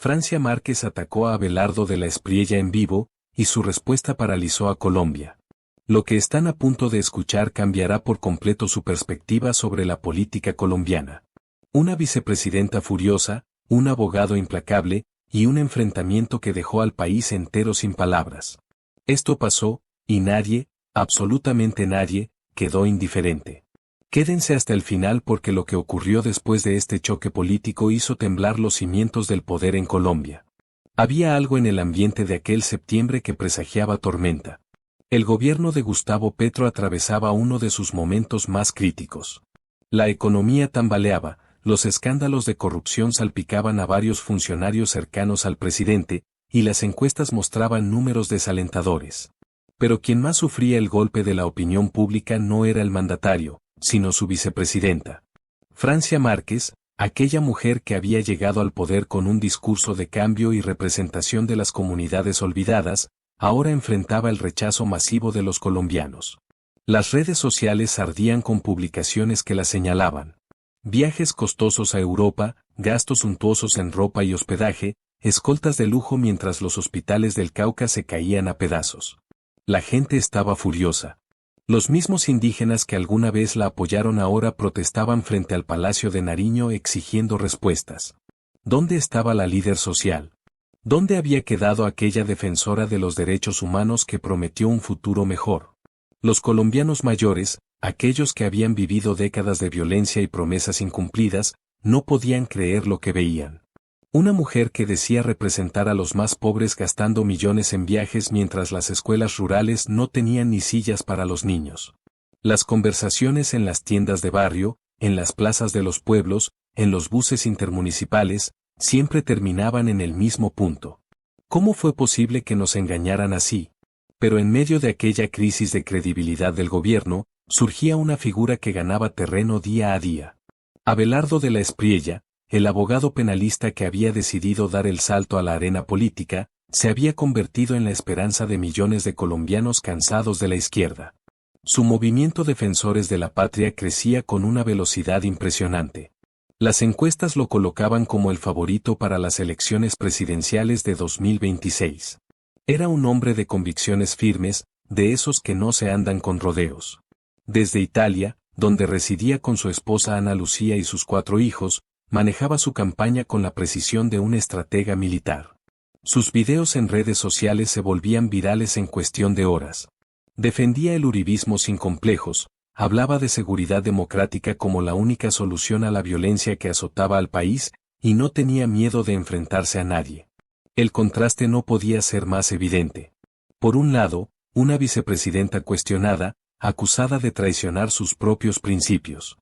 Francia Márquez atacó a Abelardo de la Espriella en vivo, y su respuesta paralizó a Colombia. Lo que están a punto de escuchar cambiará por completo su perspectiva sobre la política colombiana. Una vicepresidenta furiosa, un abogado implacable, y un enfrentamiento que dejó al país entero sin palabras. Esto pasó, y nadie, absolutamente nadie, quedó indiferente. Quédense hasta el final porque lo que ocurrió después de este choque político hizo temblar los cimientos del poder en Colombia. Había algo en el ambiente de aquel septiembre que presagiaba tormenta. El gobierno de Gustavo Petro atravesaba uno de sus momentos más críticos. La economía tambaleaba, los escándalos de corrupción salpicaban a varios funcionarios cercanos al presidente, y las encuestas mostraban números desalentadores. Pero quien más sufría el golpe de la opinión pública no era el mandatario, sino su vicepresidenta. Francia Márquez, aquella mujer que había llegado al poder con un discurso de cambio y representación de las comunidades olvidadas, ahora enfrentaba el rechazo masivo de los colombianos. Las redes sociales ardían con publicaciones que la señalaban. Viajes costosos a Europa, gastos suntuosos en ropa y hospedaje, escoltas de lujo mientras los hospitales del Cauca se caían a pedazos. La gente estaba furiosa. Los mismos indígenas que alguna vez la apoyaron ahora protestaban frente al Palacio de Nariño exigiendo respuestas. ¿Dónde estaba la líder social? ¿Dónde había quedado aquella defensora de los derechos humanos que prometió un futuro mejor? Los colombianos mayores, aquellos que habían vivido décadas de violencia y promesas incumplidas, no podían creer lo que veían. Una mujer que decía representar a los más pobres gastando millones en viajes mientras las escuelas rurales no tenían ni sillas para los niños. Las conversaciones en las tiendas de barrio, en las plazas de los pueblos, en los buses intermunicipales, siempre terminaban en el mismo punto. ¿Cómo fue posible que nos engañaran así? Pero en medio de aquella crisis de credibilidad del gobierno, surgía una figura que ganaba terreno día a día. Abelardo de la Espriella, el abogado penalista que había decidido dar el salto a la arena política, se había convertido en la esperanza de millones de colombianos cansados de la izquierda. Su movimiento Defensores de la Patria crecía con una velocidad impresionante. Las encuestas lo colocaban como el favorito para las elecciones presidenciales de 2026. Era un hombre de convicciones firmes, de esos que no se andan con rodeos. Desde Italia, donde residía con su esposa Ana Lucía y sus 4 hijos, manejaba su campaña con la precisión de un estratega militar. Sus videos en redes sociales se volvían virales en cuestión de horas. Defendía el uribismo sin complejos, hablaba de seguridad democrática como la única solución a la violencia que azotaba al país, y no tenía miedo de enfrentarse a nadie. El contraste no podía ser más evidente. Por un lado, una vicepresidenta cuestionada, acusada de traicionar sus propios principios.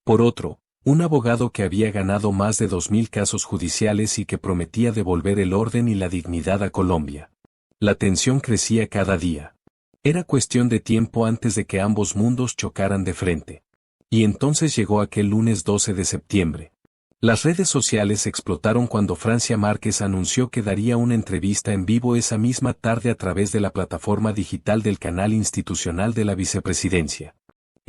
Por otro, un abogado que había ganado más de 2000 casos judiciales y que prometía devolver el orden y la dignidad a Colombia. La tensión crecía cada día. Era cuestión de tiempo antes de que ambos mundos chocaran de frente. Y entonces llegó aquel lunes 12 de septiembre. Las redes sociales explotaron cuando Francia Márquez anunció que daría una entrevista en vivo esa misma tarde a través de la plataforma digital del canal institucional de la vicepresidencia.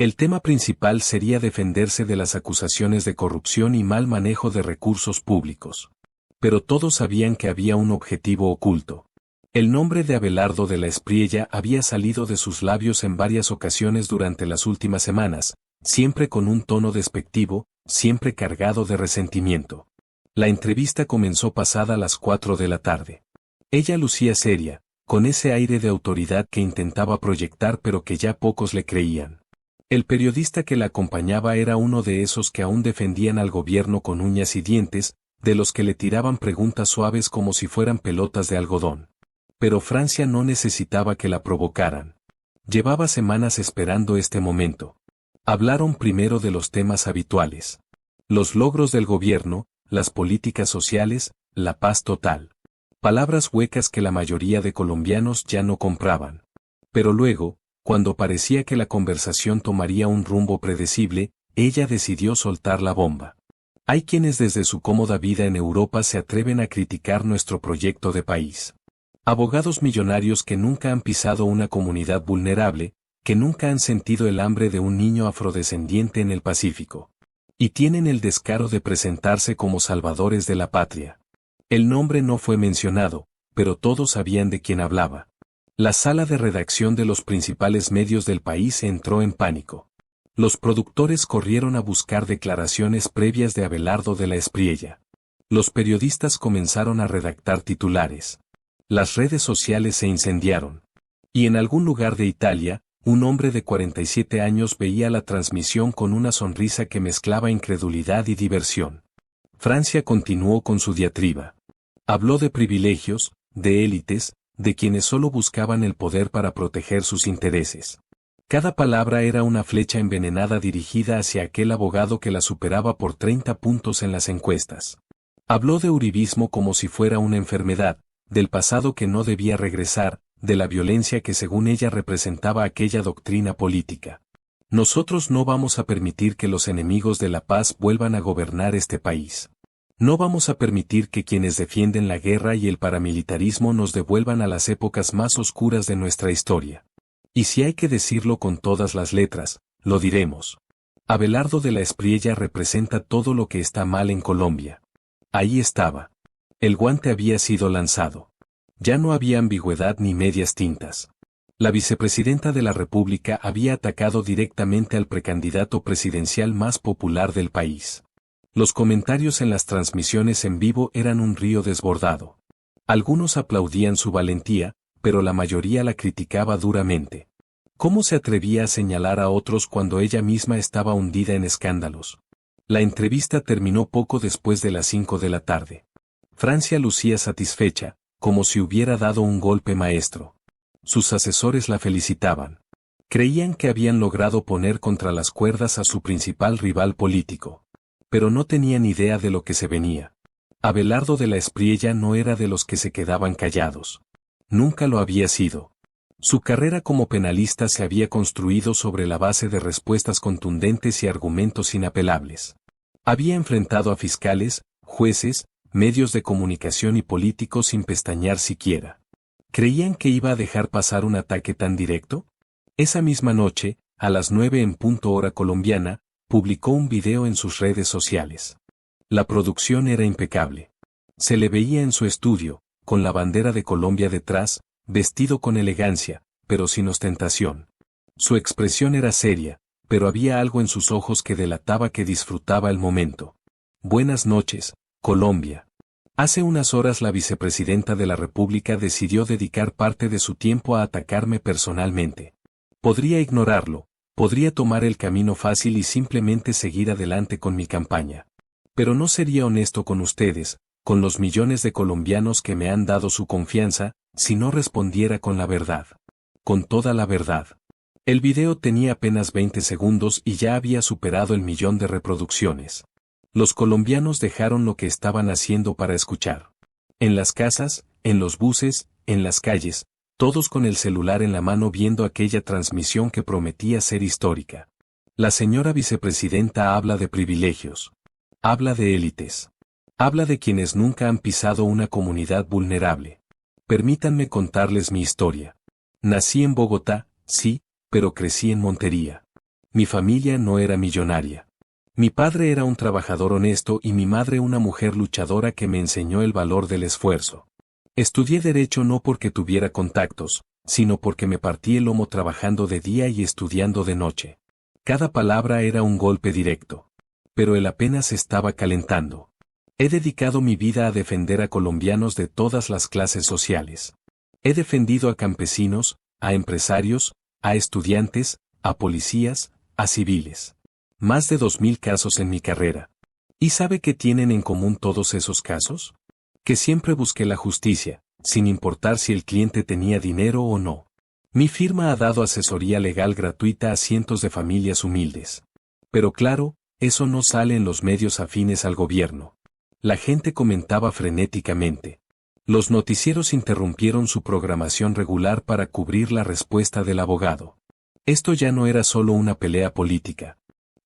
El tema principal sería defenderse de las acusaciones de corrupción y mal manejo de recursos públicos. Pero todos sabían que había un objetivo oculto. El nombre de Abelardo de la Espriella había salido de sus labios en varias ocasiones durante las últimas semanas, siempre con un tono despectivo, siempre cargado de resentimiento. La entrevista comenzó pasada las 4 de la tarde. Ella lucía seria, con ese aire de autoridad que intentaba proyectar pero que ya pocos le creían. El periodista que la acompañaba era uno de esos que aún defendían al gobierno con uñas y dientes, de los que le tiraban preguntas suaves como si fueran pelotas de algodón. Pero Francia no necesitaba que la provocaran. Llevaba semanas esperando este momento. Hablaron primero de los temas habituales. Los logros del gobierno, las políticas sociales, la paz total. Palabras huecas que la mayoría de colombianos ya no compraban. Pero luego, cuando parecía que la conversación tomaría un rumbo predecible, ella decidió soltar la bomba. Hay quienes desde su cómoda vida en Europa se atreven a criticar nuestro proyecto de país. Abogados millonarios que nunca han pisado una comunidad vulnerable, que nunca han sentido el hambre de un niño afrodescendiente en el Pacífico. Y tienen el descaro de presentarse como salvadores de la patria. El nombre no fue mencionado, pero todos sabían de quién hablaba. La sala de redacción de los principales medios del país entró en pánico. Los productores corrieron a buscar declaraciones previas de Abelardo de la Espriella. Los periodistas comenzaron a redactar titulares. Las redes sociales se incendiaron. Y en algún lugar de Italia, un hombre de 47 años veía la transmisión con una sonrisa que mezclaba incredulidad y diversión. Francia continuó con su diatriba. Habló de privilegios, de élites, de quienes solo buscaban el poder para proteger sus intereses. Cada palabra era una flecha envenenada dirigida hacia aquel abogado que la superaba por 30 puntos en las encuestas. Habló de uribismo como si fuera una enfermedad, del pasado que no debía regresar, de la violencia que según ella representaba aquella doctrina política. Nosotros no vamos a permitir que los enemigos de la paz vuelvan a gobernar este país. No vamos a permitir que quienes defienden la guerra y el paramilitarismo nos devuelvan a las épocas más oscuras de nuestra historia. Y si hay que decirlo con todas las letras, lo diremos. Abelardo de la Espriella representa todo lo que está mal en Colombia. Ahí estaba. El guante había sido lanzado. Ya no había ambigüedad ni medias tintas. La vicepresidenta de la República había atacado directamente al precandidato presidencial más popular del país. Los comentarios en las transmisiones en vivo eran un río desbordado. Algunos aplaudían su valentía, pero la mayoría la criticaba duramente. ¿Cómo se atrevía a señalar a otros cuando ella misma estaba hundida en escándalos? La entrevista terminó poco después de las 5 de la tarde. Francia lucía satisfecha, como si hubiera dado un golpe maestro. Sus asesores la felicitaban. Creían que habían logrado poner contra las cuerdas a su principal rival político. Pero no tenían idea de lo que se venía. Abelardo de la Espriella no era de los que se quedaban callados. Nunca lo había sido. Su carrera como penalista se había construido sobre la base de respuestas contundentes y argumentos inapelables. Había enfrentado a fiscales, jueces, medios de comunicación y políticos sin pestañear siquiera. ¿Creían que iba a dejar pasar un ataque tan directo? Esa misma noche, a las 9 en punto hora colombiana, publicó un video en sus redes sociales. La producción era impecable. Se le veía en su estudio, con la bandera de Colombia detrás, vestido con elegancia, pero sin ostentación. Su expresión era seria, pero había algo en sus ojos que delataba que disfrutaba el momento. Buenas noches, Colombia. Hace unas horas la vicepresidenta de la República decidió dedicar parte de su tiempo a atacarme personalmente. Podría ignorarlo. Podría tomar el camino fácil y simplemente seguir adelante con mi campaña. Pero no sería honesto con ustedes, con los millones de colombianos que me han dado su confianza, si no respondiera con la verdad. Con toda la verdad. El video tenía apenas 20 segundos y ya había superado el 1.000.000 de reproducciones. Los colombianos dejaron lo que estaban haciendo para escuchar. En las casas, en los buses, en las calles, todos con el celular en la mano viendo aquella transmisión que prometía ser histórica. La señora vicepresidenta habla de privilegios. Habla de élites. Habla de quienes nunca han pisado una comunidad vulnerable. Permítanme contarles mi historia. Nací en Bogotá, sí, pero crecí en Montería. Mi familia no era millonaria. Mi padre era un trabajador honesto y mi madre una mujer luchadora que me enseñó el valor del esfuerzo. Estudié Derecho no porque tuviera contactos, sino porque me partí el lomo trabajando de día y estudiando de noche. Cada palabra era un golpe directo. Pero él apenas estaba calentando. He dedicado mi vida a defender a colombianos de todas las clases sociales. He defendido a campesinos, a empresarios, a estudiantes, a policías, a civiles. Más de 2.000 casos en mi carrera. ¿Y sabe qué tienen en común todos esos casos? Que siempre busqué la justicia, sin importar si el cliente tenía dinero o no. Mi firma ha dado asesoría legal gratuita a cientos de familias humildes. Pero claro, eso no sale en los medios afines al gobierno. La gente comentaba frenéticamente. Los noticieros interrumpieron su programación regular para cubrir la respuesta del abogado. Esto ya no era solo una pelea política.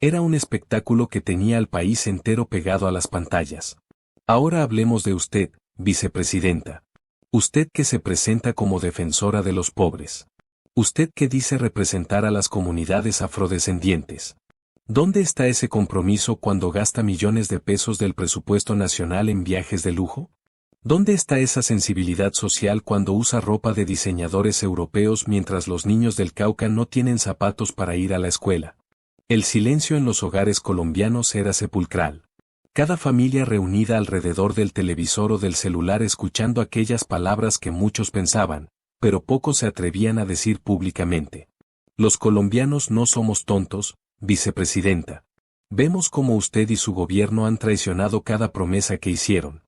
Era un espectáculo que tenía al país entero pegado a las pantallas. Ahora hablemos de usted, vicepresidenta. Usted que se presenta como defensora de los pobres. Usted que dice representar a las comunidades afrodescendientes. ¿Dónde está ese compromiso cuando gasta millones de pesos del presupuesto nacional en viajes de lujo? ¿Dónde está esa sensibilidad social cuando usa ropa de diseñadores europeos mientras los niños del Cauca no tienen zapatos para ir a la escuela? El silencio en los hogares colombianos era sepulcral. Cada familia reunida alrededor del televisor o del celular escuchando aquellas palabras que muchos pensaban, pero pocos se atrevían a decir públicamente. Los colombianos no somos tontos, vicepresidenta. Vemos cómo usted y su gobierno han traicionado cada promesa que hicieron.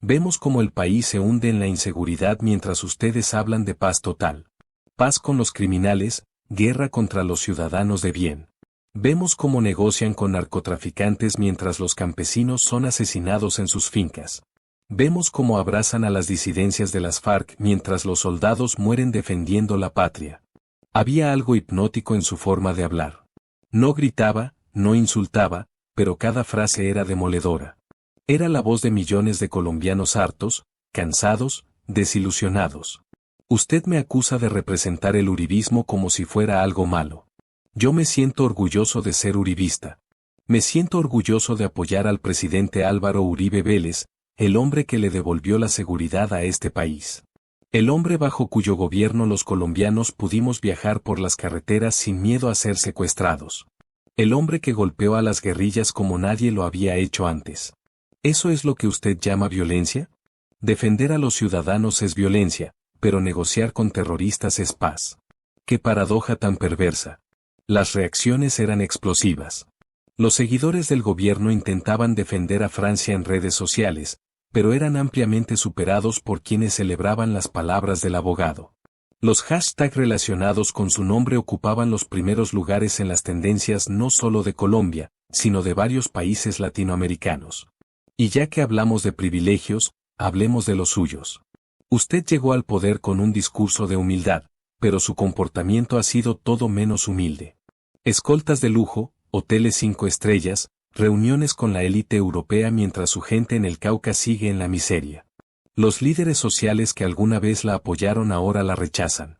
Vemos cómo el país se hunde en la inseguridad mientras ustedes hablan de paz total. Paz con los criminales, guerra contra los ciudadanos de bien. Vemos cómo negocian con narcotraficantes mientras los campesinos son asesinados en sus fincas. Vemos cómo abrazan a las disidencias de las FARC mientras los soldados mueren defendiendo la patria. Había algo hipnótico en su forma de hablar. No gritaba, no insultaba, pero cada frase era demoledora. Era la voz de millones de colombianos hartos, cansados, desilusionados. Usted me acusa de representar el uribismo como si fuera algo malo. Yo me siento orgulloso de ser uribista. Me siento orgulloso de apoyar al presidente Álvaro Uribe Vélez, el hombre que le devolvió la seguridad a este país. El hombre bajo cuyo gobierno los colombianos pudimos viajar por las carreteras sin miedo a ser secuestrados. El hombre que golpeó a las guerrillas como nadie lo había hecho antes. ¿Eso es lo que usted llama violencia? Defender a los ciudadanos es violencia, pero negociar con terroristas es paz. ¡Qué paradoja tan perversa! Las reacciones eran explosivas. Los seguidores del gobierno intentaban defender a Francia en redes sociales, pero eran ampliamente superados por quienes celebraban las palabras del abogado. Los hashtags relacionados con su nombre ocupaban los primeros lugares en las tendencias no solo de Colombia, sino de varios países latinoamericanos. Y ya que hablamos de privilegios, hablemos de los suyos. Usted llegó al poder con un discurso de humildad, pero su comportamiento ha sido todo menos humilde. Escoltas de lujo, hoteles 5 estrellas, reuniones con la élite europea mientras su gente en el Cauca sigue en la miseria. Los líderes sociales que alguna vez la apoyaron ahora la rechazan.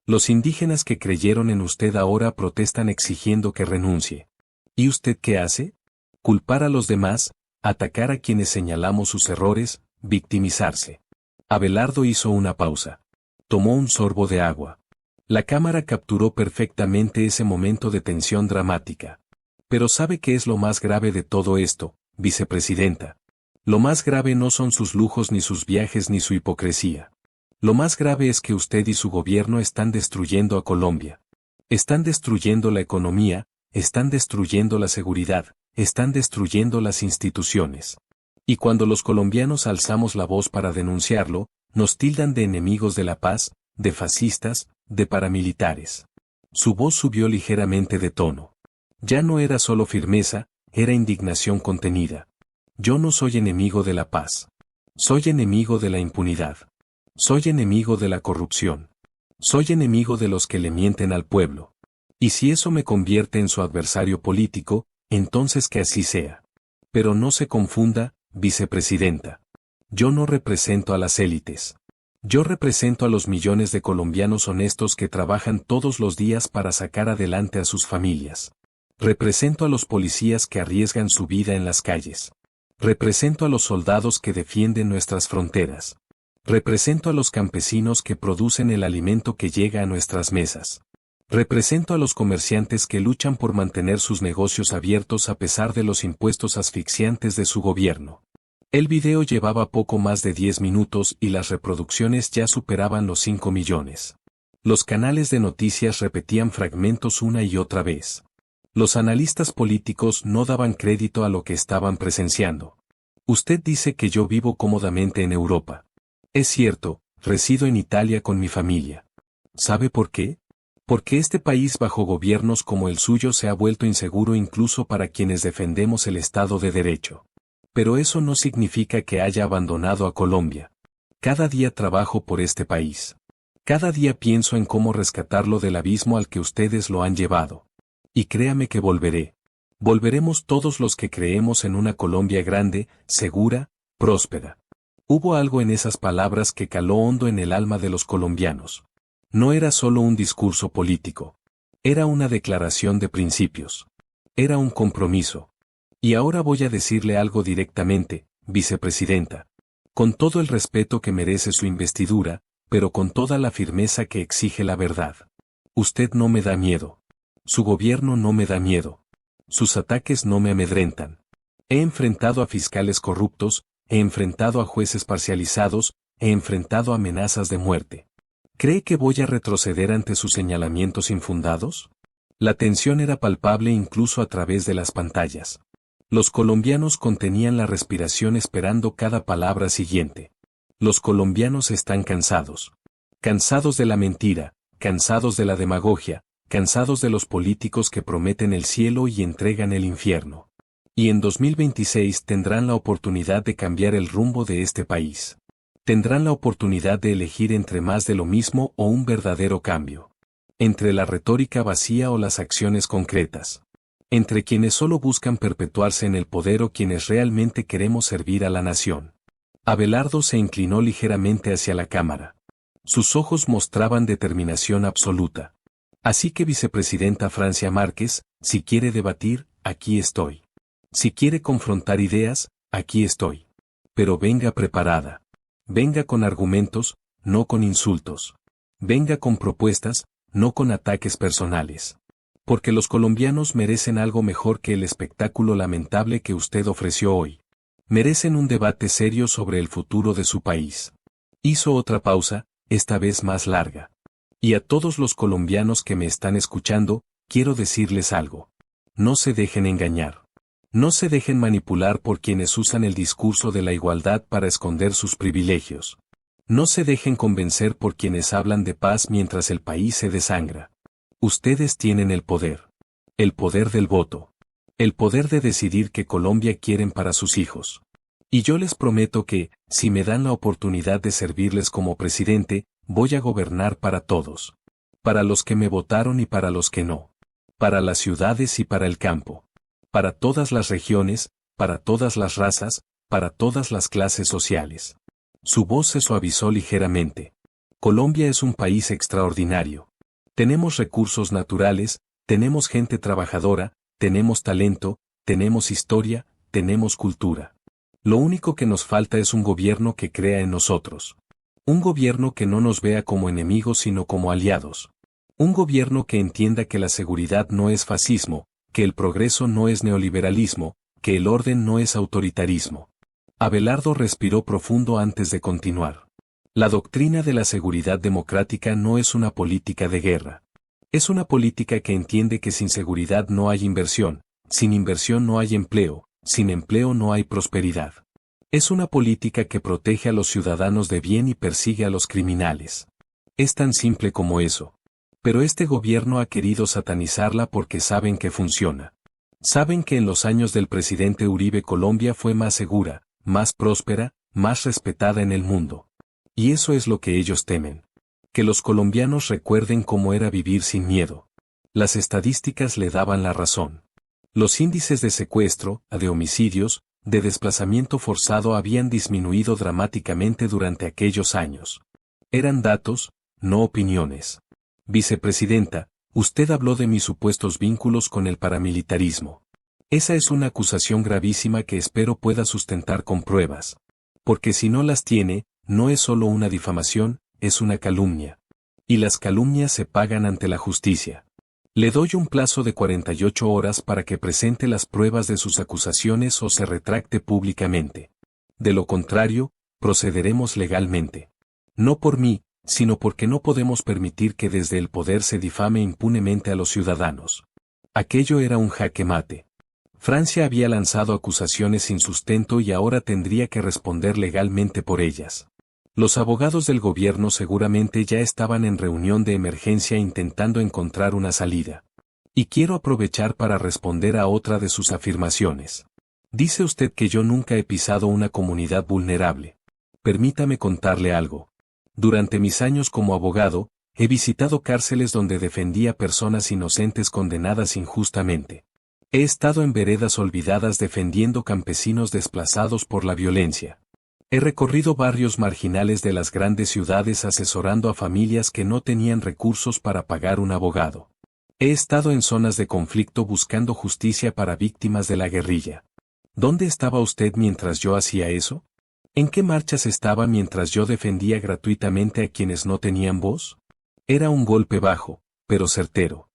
Los indígenas que creyeron en usted ahora protestan exigiendo que renuncie. ¿Y usted qué hace? Culpar a los demás, atacar a quienes señalamos sus errores, victimizarse. Abelardo hizo una pausa. Tomó un sorbo de agua. La cámara capturó perfectamente ese momento de tensión dramática. Pero ¿sabe qué es lo más grave de todo esto, vicepresidenta? Lo más grave no son sus lujos ni sus viajes ni su hipocresía. Lo más grave es que usted y su gobierno están destruyendo a Colombia. Están destruyendo la economía, están destruyendo la seguridad, están destruyendo las instituciones. Y cuando los colombianos alzamos la voz para denunciarlo, nos tildan de enemigos de la paz, de fascistas, de paramilitares. Su voz subió ligeramente de tono. Ya no era solo firmeza, era indignación contenida. Yo no soy enemigo de la paz. Soy enemigo de la impunidad. Soy enemigo de la corrupción. Soy enemigo de los que le mienten al pueblo. Y si eso me convierte en su adversario político, entonces que así sea. Pero no se confunda, vicepresidenta. Yo no represento a las élites. Yo represento a los millones de colombianos honestos que trabajan todos los días para sacar adelante a sus familias. Represento a los policías que arriesgan su vida en las calles. Represento a los soldados que defienden nuestras fronteras. Represento a los campesinos que producen el alimento que llega a nuestras mesas. Represento a los comerciantes que luchan por mantener sus negocios abiertos a pesar de los impuestos asfixiantes de su gobierno. El video llevaba poco más de 10 minutos y las reproducciones ya superaban los 5 millones. Los canales de noticias repetían fragmentos una y otra vez. Los analistas políticos no daban crédito a lo que estaban presenciando. Usted dice que yo vivo cómodamente en Europa. Es cierto, resido en Italia con mi familia. ¿Sabe por qué? Porque este país bajo gobiernos como el suyo se ha vuelto inseguro incluso para quienes defendemos el Estado de Derecho. Pero eso no significa que haya abandonado a Colombia. Cada día trabajo por este país. Cada día pienso en cómo rescatarlo del abismo al que ustedes lo han llevado. Y créame que volveré. Volveremos todos los que creemos en una Colombia grande, segura, próspera. Hubo algo en esas palabras que caló hondo en el alma de los colombianos. No era solo un discurso político. Era una declaración de principios. Era un compromiso. Y ahora voy a decirle algo directamente, vicepresidenta. Con todo el respeto que merece su investidura, pero con toda la firmeza que exige la verdad. Usted no me da miedo. Su gobierno no me da miedo. Sus ataques no me amedrentan. He enfrentado a fiscales corruptos, he enfrentado a jueces parcializados, he enfrentado amenazas de muerte. ¿Cree que voy a retroceder ante sus señalamientos infundados? La tensión era palpable incluso a través de las pantallas. Los colombianos contenían la respiración esperando cada palabra siguiente. Los colombianos están cansados. Cansados de la mentira, cansados de la demagogia, cansados de los políticos que prometen el cielo y entregan el infierno. Y en 2026 tendrán la oportunidad de cambiar el rumbo de este país. Tendrán la oportunidad de elegir entre más de lo mismo o un verdadero cambio. Entre la retórica vacía o las acciones concretas. Entre quienes solo buscan perpetuarse en el poder o quienes realmente queremos servir a la nación. Abelardo se inclinó ligeramente hacia la cámara. Sus ojos mostraban determinación absoluta. Así que, vicepresidenta Francia Márquez, si quiere debatir, aquí estoy. Si quiere confrontar ideas, aquí estoy. Pero venga preparada. Venga con argumentos, no con insultos. Venga con propuestas, no con ataques personales. Porque los colombianos merecen algo mejor que el espectáculo lamentable que usted ofreció hoy. Merecen un debate serio sobre el futuro de su país. Hizo otra pausa, esta vez más larga. Y a todos los colombianos que me están escuchando, quiero decirles algo. No se dejen engañar. No se dejen manipular por quienes usan el discurso de la igualdad para esconder sus privilegios. No se dejen convencer por quienes hablan de paz mientras el país se desangra. Ustedes tienen el poder. El poder del voto. El poder de decidir qué Colombia quieren para sus hijos. Y yo les prometo que, si me dan la oportunidad de servirles como presidente, voy a gobernar para todos. Para los que me votaron y para los que no. Para las ciudades y para el campo. Para todas las regiones, para todas las razas, para todas las clases sociales. Su voz se suavizó ligeramente. Colombia es un país extraordinario. Tenemos recursos naturales, tenemos gente trabajadora, tenemos talento, tenemos historia, tenemos cultura. Lo único que nos falta es un gobierno que crea en nosotros. Un gobierno que no nos vea como enemigos sino como aliados. Un gobierno que entienda que la seguridad no es fascismo, que el progreso no es neoliberalismo, que el orden no es autoritarismo. Abelardo respiró profundo antes de continuar. La doctrina de la seguridad democrática no es una política de guerra. Es una política que entiende que sin seguridad no hay inversión, sin inversión no hay empleo, sin empleo no hay prosperidad. Es una política que protege a los ciudadanos de bien y persigue a los criminales. Es tan simple como eso. Pero este gobierno ha querido satanizarla porque saben que funciona. Saben que en los años del presidente Uribe Colombia fue más segura, más próspera, más respetada en el mundo. Y eso es lo que ellos temen. Que los colombianos recuerden cómo era vivir sin miedo. Las estadísticas le daban la razón. Los índices de secuestro, de homicidios, de desplazamiento forzado habían disminuido dramáticamente durante aquellos años. Eran datos, no opiniones. Vicepresidenta, usted habló de mis supuestos vínculos con el paramilitarismo. Esa es una acusación gravísima que espero pueda sustentar con pruebas. Porque si no las tiene, no es solo una difamación, es una calumnia. Y las calumnias se pagan ante la justicia. Le doy un plazo de 48 horas para que presente las pruebas de sus acusaciones o se retracte públicamente. De lo contrario, procederemos legalmente. No por mí, sino porque no podemos permitir que desde el poder se difame impunemente a los ciudadanos. Aquello era un jaque mate. Francia había lanzado acusaciones sin sustento y ahora tendría que responder legalmente por ellas. Los abogados del gobierno seguramente ya estaban en reunión de emergencia intentando encontrar una salida. Y quiero aprovechar para responder a otra de sus afirmaciones. Dice usted que yo nunca he pisado una comunidad vulnerable. Permítame contarle algo. Durante mis años como abogado, he visitado cárceles donde defendía personas inocentes condenadas injustamente. He estado en veredas olvidadas defendiendo campesinos desplazados por la violencia. He recorrido barrios marginales de las grandes ciudades asesorando a familias que no tenían recursos para pagar un abogado. He estado en zonas de conflicto buscando justicia para víctimas de la guerrilla. ¿Dónde estaba usted mientras yo hacía eso? ¿En qué marchas estaba mientras yo defendía gratuitamente a quienes no tenían voz? Era un golpe bajo, pero certero.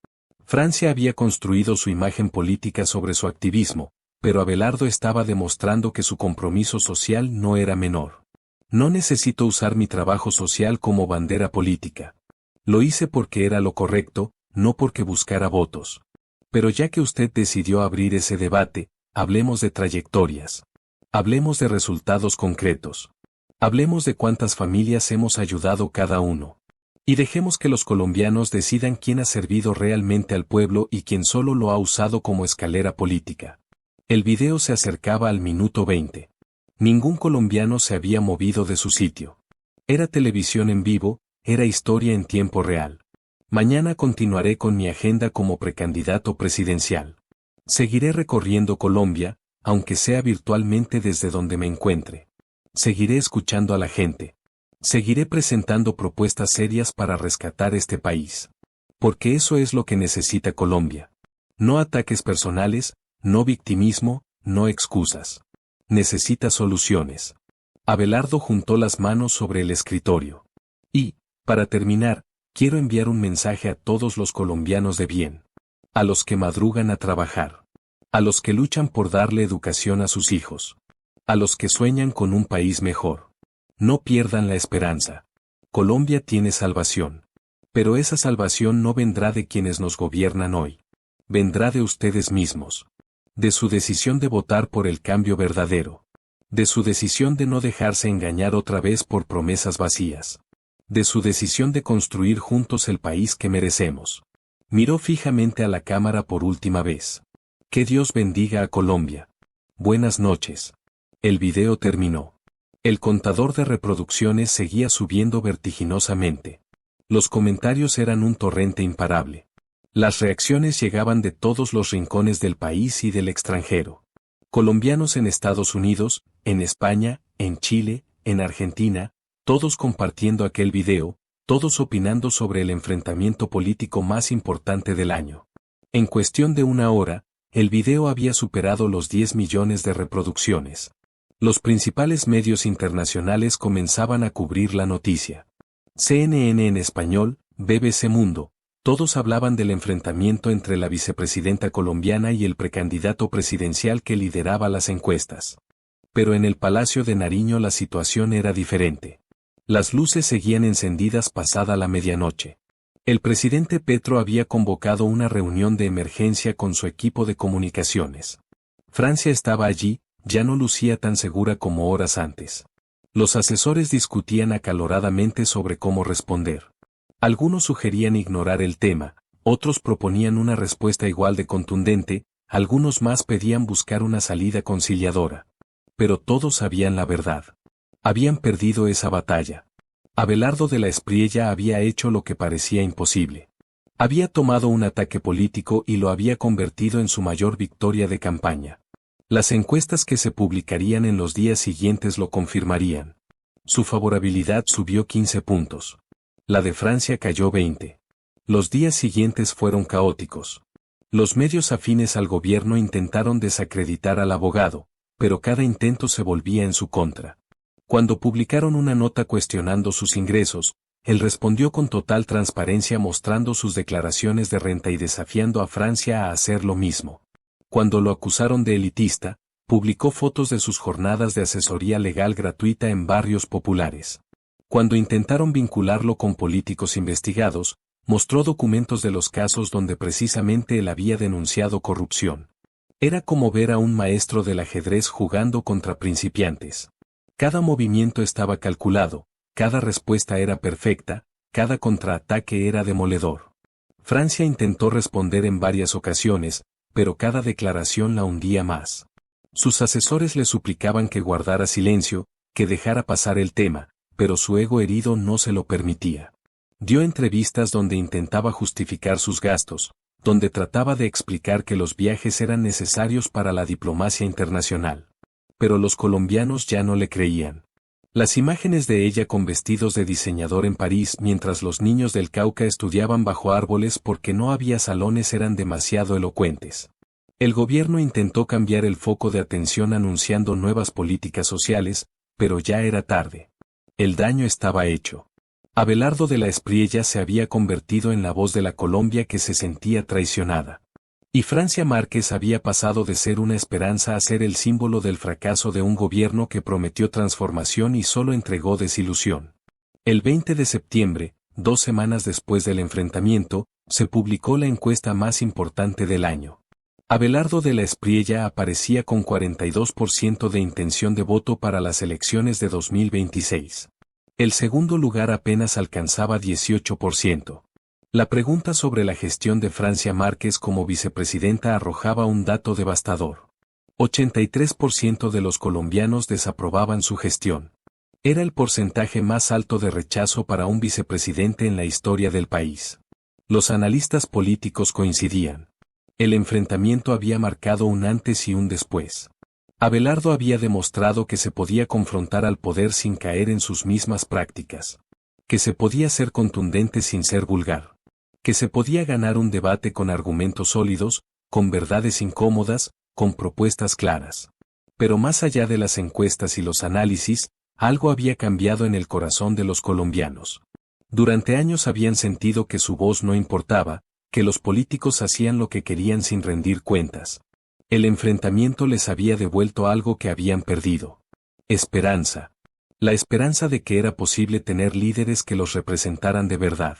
Francia había construido su imagen política sobre su activismo, pero Abelardo estaba demostrando que su compromiso social no era menor. No necesito usar mi trabajo social como bandera política. Lo hice porque era lo correcto, no porque buscara votos. Pero ya que usted decidió abrir ese debate, hablemos de trayectorias. Hablemos de resultados concretos. Hablemos de cuántas familias hemos ayudado cada uno. Y dejemos que los colombianos decidan quién ha servido realmente al pueblo y quién solo lo ha usado como escalera política. El video se acercaba al minuto 20. Ningún colombiano se había movido de su sitio. Era televisión en vivo, era historia en tiempo real. Mañana continuaré con mi agenda como precandidato presidencial. Seguiré recorriendo Colombia, aunque sea virtualmente desde donde me encuentre. Seguiré escuchando a la gente. Seguiré presentando propuestas serias para rescatar este país. Porque eso es lo que necesita Colombia. No ataques personales, no victimismo, no excusas. Necesita soluciones. Abelardo juntó las manos sobre el escritorio. Y, para terminar, quiero enviar un mensaje a todos los colombianos de bien. A los que madrugan a trabajar. A los que luchan por darle educación a sus hijos. A los que sueñan con un país mejor. No pierdan la esperanza. Colombia tiene salvación. Pero esa salvación no vendrá de quienes nos gobiernan hoy. Vendrá de ustedes mismos. De su decisión de votar por el cambio verdadero. De su decisión de no dejarse engañar otra vez por promesas vacías. De su decisión de construir juntos el país que merecemos. Miró fijamente a la cámara por última vez. Que Dios bendiga a Colombia. Buenas noches. El video terminó. El contador de reproducciones seguía subiendo vertiginosamente. Los comentarios eran un torrente imparable. Las reacciones llegaban de todos los rincones del país y del extranjero. Colombianos en Estados Unidos, en España, en Chile, en Argentina, todos compartiendo aquel video, todos opinando sobre el enfrentamiento político más importante del año. En cuestión de una hora, el video había superado los 10 millones de reproducciones. Los principales medios internacionales comenzaban a cubrir la noticia. CNN en español, BBC Mundo, todos hablaban del enfrentamiento entre la vicepresidenta colombiana y el precandidato presidencial que lideraba las encuestas. Pero en el Palacio de Nariño la situación era diferente. Las luces seguían encendidas pasada la medianoche. El presidente Petro había convocado una reunión de emergencia con su equipo de comunicaciones. Francia estaba allí, ya no lucía tan segura como horas antes. Los asesores discutían acaloradamente sobre cómo responder. Algunos sugerían ignorar el tema, otros proponían una respuesta igual de contundente, algunos más pedían buscar una salida conciliadora. Pero todos sabían la verdad. Habían perdido esa batalla. Abelardo de la Espriella había hecho lo que parecía imposible. Había tomado un ataque político y lo había convertido en su mayor victoria de campaña. Las encuestas que se publicarían en los días siguientes lo confirmarían. Su favorabilidad subió 15 puntos. La de Francia cayó 20. Los días siguientes fueron caóticos. Los medios afines al gobierno intentaron desacreditar al abogado, pero cada intento se volvía en su contra. Cuando publicaron una nota cuestionando sus ingresos, él respondió con total transparencia mostrando sus declaraciones de renta y desafiando a Francia a hacer lo mismo. Cuando lo acusaron de elitista, publicó fotos de sus jornadas de asesoría legal gratuita en barrios populares. Cuando intentaron vincularlo con políticos investigados, mostró documentos de los casos donde precisamente él había denunciado corrupción. Era como ver a un maestro del ajedrez jugando contra principiantes. Cada movimiento estaba calculado, cada respuesta era perfecta, cada contraataque era demoledor. Francia intentó responder en varias ocasiones, pero cada declaración la hundía más. Sus asesores le suplicaban que guardara silencio, que dejara pasar el tema, pero su ego herido no se lo permitía. Dio entrevistas donde intentaba justificar sus gastos, donde trataba de explicar que los viajes eran necesarios para la diplomacia internacional. Pero los colombianos ya no le creían. Las imágenes de ella con vestidos de diseñador en París mientras los niños del Cauca estudiaban bajo árboles porque no había salones eran demasiado elocuentes. El gobierno intentó cambiar el foco de atención anunciando nuevas políticas sociales, pero ya era tarde. El daño estaba hecho. Abelardo de la Espriella se había convertido en la voz de la Colombia que se sentía traicionada. Y Francia Márquez había pasado de ser una esperanza a ser el símbolo del fracaso de un gobierno que prometió transformación y solo entregó desilusión. El 20 de septiembre, 2 semanas después del enfrentamiento, se publicó la encuesta más importante del año. Abelardo de la Espriella aparecía con 42% de intención de voto para las elecciones de 2026. El segundo lugar apenas alcanzaba 18%. La pregunta sobre la gestión de Francia Márquez como vicepresidenta arrojaba un dato devastador. 83% de los colombianos desaprobaban su gestión. Era el porcentaje más alto de rechazo para un vicepresidente en la historia del país. Los analistas políticos coincidían. El enfrentamiento había marcado un antes y un después. Abelardo había demostrado que se podía confrontar al poder sin caer en sus mismas prácticas. Que se podía ser contundente sin ser vulgar. Que se podía ganar un debate con argumentos sólidos, con verdades incómodas, con propuestas claras. Pero más allá de las encuestas y los análisis, algo había cambiado en el corazón de los colombianos. Durante años habían sentido que su voz no importaba, que los políticos hacían lo que querían sin rendir cuentas. El enfrentamiento les había devuelto algo que habían perdido. Esperanza. La esperanza de que era posible tener líderes que los representaran de verdad.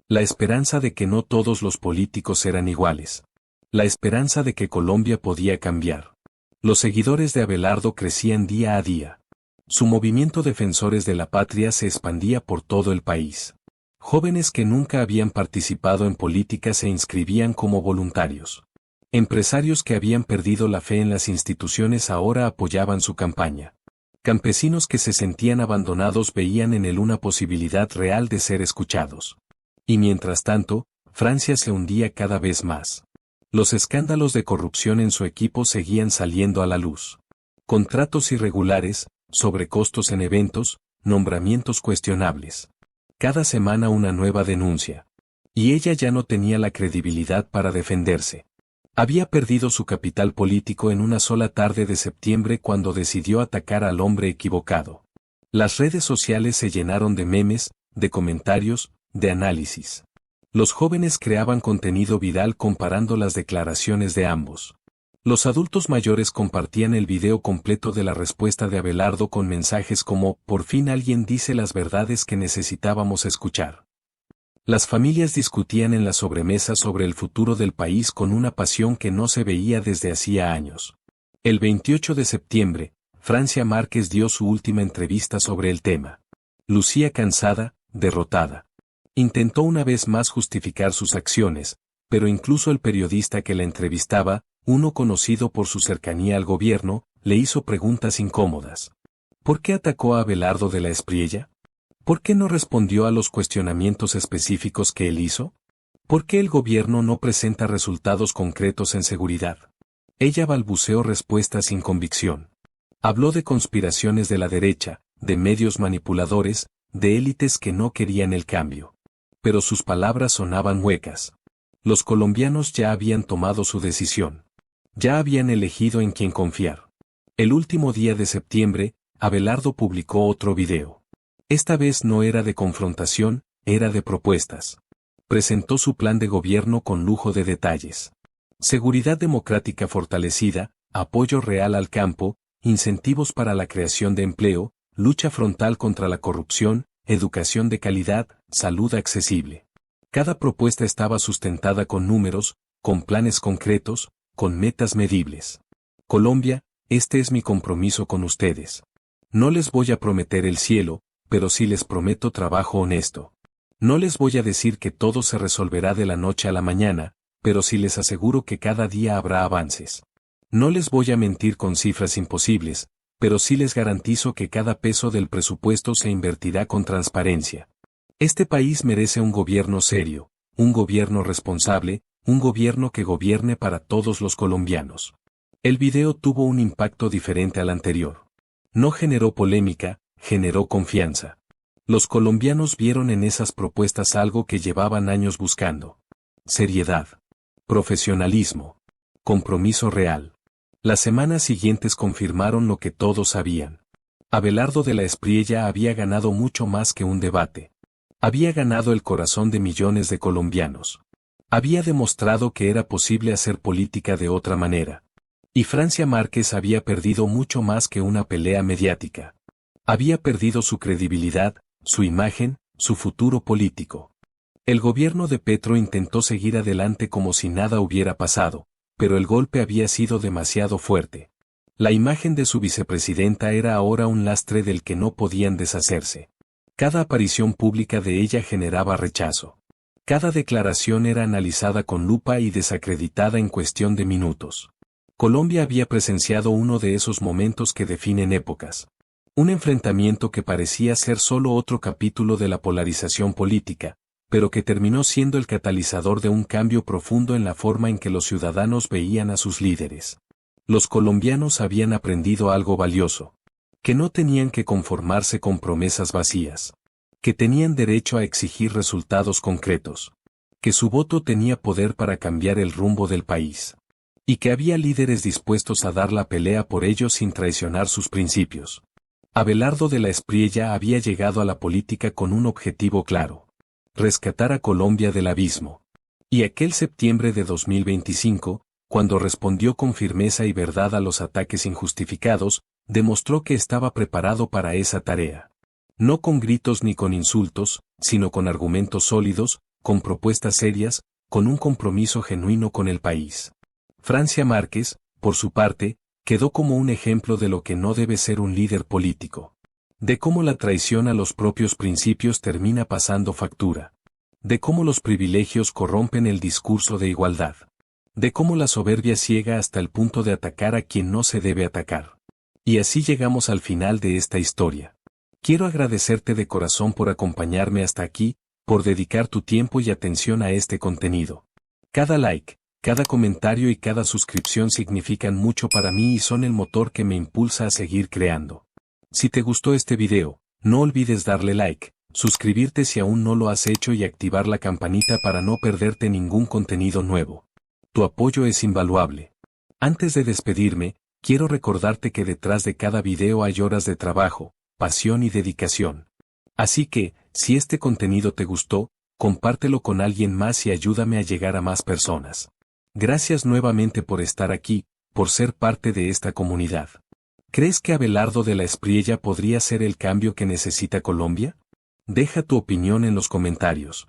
La esperanza de que no todos los políticos eran iguales. La esperanza de que Colombia podía cambiar. Los seguidores de Abelardo crecían día a día. Su movimiento Defensores de la Patria se expandía por todo el país. Jóvenes que nunca habían participado en política se inscribían como voluntarios. Empresarios que habían perdido la fe en las instituciones ahora apoyaban su campaña. Campesinos que se sentían abandonados veían en él una posibilidad real de ser escuchados. Y mientras tanto, Francia se hundía cada vez más. Los escándalos de corrupción en su equipo seguían saliendo a la luz. Contratos irregulares, sobrecostos en eventos, nombramientos cuestionables. Cada semana una nueva denuncia. Y ella ya no tenía la credibilidad para defenderse. Había perdido su capital político en una sola tarde de septiembre cuando decidió atacar al hombre equivocado. Las redes sociales se llenaron de memes, de comentarios, de análisis. Los jóvenes creaban contenido viral comparando las declaraciones de ambos. Los adultos mayores compartían el video completo de la respuesta de Abelardo con mensajes como, por fin alguien dice las verdades que necesitábamos escuchar. Las familias discutían en la sobremesa sobre el futuro del país con una pasión que no se veía desde hacía años. El 28 de septiembre, Francia Márquez dio su última entrevista sobre el tema. Lucía cansada, derrotada. Intentó una vez más justificar sus acciones, pero incluso el periodista que la entrevistaba, uno conocido por su cercanía al gobierno, le hizo preguntas incómodas. ¿Por qué atacó a Abelardo de la Espriella? ¿Por qué no respondió a los cuestionamientos específicos que él hizo? ¿Por qué el gobierno no presenta resultados concretos en seguridad? Ella balbuceó respuestas sin convicción. Habló de conspiraciones de la derecha, de medios manipuladores, de élites que no querían el cambio. Pero sus palabras sonaban huecas. Los colombianos ya habían tomado su decisión. Ya habían elegido en quién confiar. El último día de septiembre, Abelardo publicó otro video. Esta vez no era de confrontación, era de propuestas. Presentó su plan de gobierno con lujo de detalles. Seguridad democrática fortalecida, apoyo real al campo, incentivos para la creación de empleo, lucha frontal contra la corrupción, educación de calidad, salud accesible. Cada propuesta estaba sustentada con números, con planes concretos, con metas medibles. Colombia, este es mi compromiso con ustedes. No les voy a prometer el cielo, pero sí les prometo trabajo honesto. No les voy a decir que todo se resolverá de la noche a la mañana, pero sí les aseguro que cada día habrá avances. No les voy a mentir con cifras imposibles, pero sí les garantizo que cada peso del presupuesto se invertirá con transparencia. Este país merece un gobierno serio, un gobierno responsable, un gobierno que gobierne para todos los colombianos. El video tuvo un impacto diferente al anterior. No generó polémica, generó confianza. Los colombianos vieron en esas propuestas algo que llevaban años buscando. Seriedad. Profesionalismo. Compromiso real. Las semanas siguientes confirmaron lo que todos sabían. Abelardo de la Espriella había ganado mucho más que un debate. Había ganado el corazón de millones de colombianos. Había demostrado que era posible hacer política de otra manera. Y Francia Márquez había perdido mucho más que una pelea mediática. Había perdido su credibilidad, su imagen, su futuro político. El gobierno de Petro intentó seguir adelante como si nada hubiera pasado, pero el golpe había sido demasiado fuerte. La imagen de su vicepresidenta era ahora un lastre del que no podían deshacerse. Cada aparición pública de ella generaba rechazo. Cada declaración era analizada con lupa y desacreditada en cuestión de minutos. Colombia había presenciado uno de esos momentos que definen épocas. Un enfrentamiento que parecía ser solo otro capítulo de la polarización política, pero que terminó siendo el catalizador de un cambio profundo en la forma en que los ciudadanos veían a sus líderes. Los colombianos habían aprendido algo valioso. Que no tenían que conformarse con promesas vacías. Que tenían derecho a exigir resultados concretos. Que su voto tenía poder para cambiar el rumbo del país. Y que había líderes dispuestos a dar la pelea por ellos sin traicionar sus principios. Abelardo de la Espriella había llegado a la política con un objetivo claro. Rescatar a Colombia del abismo. Y aquel septiembre de 2025, cuando respondió con firmeza y verdad a los ataques injustificados, demostró que estaba preparado para esa tarea. No con gritos ni con insultos, sino con argumentos sólidos, con propuestas serias, con un compromiso genuino con el país. Francia Márquez, por su parte, quedó como un ejemplo de lo que no debe ser un líder político. De cómo la traición a los propios principios termina pasando factura. De cómo los privilegios corrompen el discurso de igualdad. De cómo la soberbia ciega hasta el punto de atacar a quien no se debe atacar. Y así llegamos al final de esta historia. Quiero agradecerte de corazón por acompañarme hasta aquí, por dedicar tu tiempo y atención a este contenido. Cada like, cada comentario y cada suscripción significan mucho para mí y son el motor que me impulsa a seguir creando. Si te gustó este video, no olvides darle like, suscribirte si aún no lo has hecho y activar la campanita para no perderte ningún contenido nuevo. Tu apoyo es invaluable. Antes de despedirme, quiero recordarte que detrás de cada video hay horas de trabajo, pasión y dedicación. Así que, si este contenido te gustó, compártelo con alguien más y ayúdame a llegar a más personas. Gracias nuevamente por estar aquí, por ser parte de esta comunidad. ¿Crees que Abelardo de la Espriella podría ser el cambio que necesita Colombia? Deja tu opinión en los comentarios.